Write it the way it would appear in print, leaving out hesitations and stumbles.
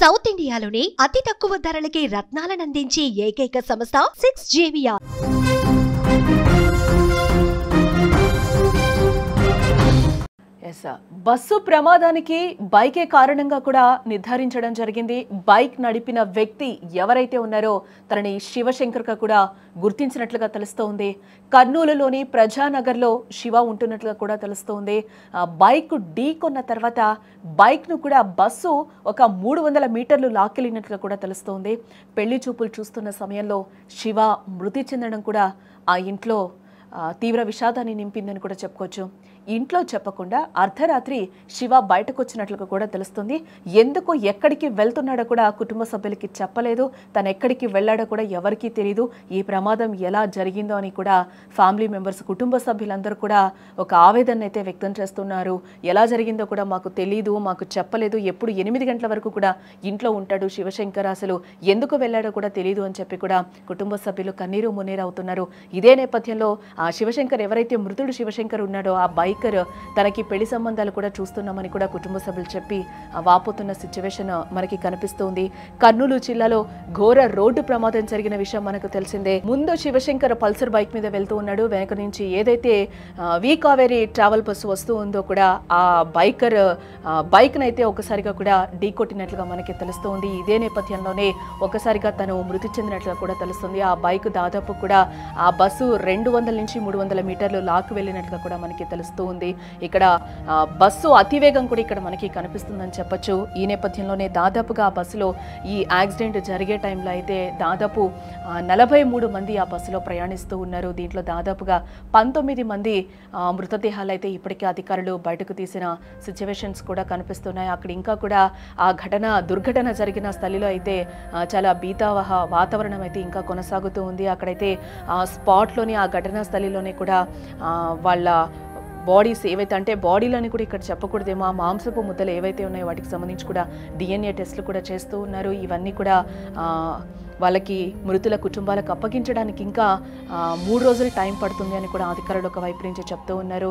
South ఇండియాలోనే అతి తక్కువ ధరలకి రత్నాలనందించే ఏకైక సంస్థ 6JVR. బస్సు ప్రమాదానికి బైకే కారణంగా కూడా నిర్ధారించడం జరిగింది. బైక్ నడిపిన వ్యక్తి ఎవరైతే ఉన్నారో తనని శివశంకర్గా కూడా గుర్తించినట్లుగా తెలుస్తోంది. కర్నూలులోని ప్రజానగర్లో శివ ఉంటున్నట్లుగా కూడా తెలుస్తోంది. బైక్ ఢీకొన్న తర్వాత బైక్ను కూడా బస్సు ఒక 300 మీటర్లు లాక్కెళ్ళినట్లుగా కూడా తెలుస్తోంది. పెళ్లి చూపులు చూస్తున్న సమయంలో శివ మృతి చెందడం కూడా ఆ ఇంట్లో తీవ్ర విషాదాన్ని నింపిందని కూడా చెప్పుకోవచ్చు. ఇంట్లో చెప్పకుండా అర్ధరాత్రి శివ బయటకు వచ్చినట్లుగా కూడా తెలుస్తుంది. ఎందుకు ఎక్కడికి వెళ్తున్నాడో కూడా కుటుంబ సభ్యులకి చెప్పలేదు. తను ఎక్కడికి వెళ్ళాడో కూడా ఎవరికీ తెలియదు. ఈ ప్రమాదం ఎలా జరిగిందో అని కూడా ఫ్యామిలీ మెంబర్స్, కుటుంబ సభ్యులందరూ కూడా ఒక ఆవేదన అయితే వ్యక్తం చేస్తున్నారు. ఎలా జరిగిందో కూడా మాకు తెలియదు, మాకు చెప్పలేదు. ఎప్పుడు 8 గంటల వరకు కూడా ఇంట్లో ఉంటాడు శివశంకర్, అసలు ఎందుకు వెళ్ళాడో కూడా తెలియదు అని చెప్పి కూడా కుటుంబ సభ్యులు కన్నీరు మున్నీరు అవుతున్నారు. ఇదే నేపథ్యంలో ఆ శివశంకర్, ఎవరైతే మృతుడు శివశంకర్ ఉన్నాడో ఆ బైకర్, తనకి పెళ్లి సంబంధాలు కూడా చూస్తున్నామని కూడా కుటుంబ సభ్యులు చెప్పి వాపోతున్న సిచ్యువేషన్ మనకి కనిపిస్తుంది. కర్నూలు జిల్లాలో ఘోర రోడ్డు ప్రమాదం జరిగిన విషయం మనకు తెలిసిందే. ముందు శివశంకర్ పల్సర్ బైక్ మీద వెళ్తూ ఉన్నాడు. వెనక నుంచి ఏదైతే వి కావేరీ ట్రావెల్ బస్సు వస్తూ ఉందో కూడా ఆ బైక్ నైతే ఒకసారిగా కూడా ఢీకొట్టినట్లుగా మనకి తెలుస్తోంది. ఇదే నేపథ్యంలోనే ఒకసారిగా తను మృతి చెందినట్లుగా కూడా తెలుస్తుంది. ఆ బైక్ దాదాపు కూడా ఆ బస్సు 200 నుంచి 300 మీటర్లు లాక్కు వెళ్ళినట్లుగా కూడా మనకి తెలుస్తుంది. ఇక్కడ బస్సు అతివేగం కూడా ఇక్కడ మనకి కనిపిస్తుందని చెప్పొచ్చు. ఈ నేపథ్యంలోనే దాదాపుగా ఆ బస్సులో ఈ యాక్సిడెంట్ జరిగే టైంలో అయితే దాదాపు 43 మంది ఆ బస్సులో ప్రయాణిస్తూ ఉన్నారు. దీంట్లో దాదాపుగా 19 మంది మృతదేహాలు అయితే ఇప్పటికే అధికారులు బయటకు తీసిన సిచ్యువేషన్స్ కూడా కనిపిస్తున్నాయి. అక్కడ ఇంకా కూడా ఆ దుర్ఘటన జరిగిన స్థలిలో అయితే చాలా భీతావహ వాతావరణం అయితే ఇంకా కొనసాగుతూ ఉంది. అక్కడైతే స్పాట్లోని ఆ ఘటనా స్థలిలోనే కూడా వాళ్ళ బాడీస్ ఏవైతే, అంటే బాడీలని కూడా ఇక్కడ చెప్పకూడదేమో, ఆ మాంసపు ముద్దలు ఏవైతే ఉన్నాయో వాటికి సంబంధించి కూడా DNA టెస్టులు కూడా చేస్తూ ఉన్నారు. ఇవన్నీ కూడా వాళ్ళకి మృతుల కుటుంబాలకు అప్పగించడానికి ఇంకా 3 రోజులు టైం పడుతుంది అని కూడా అధికారులు ఒక వైపు నుంచి చెప్తూ ఉన్నారు.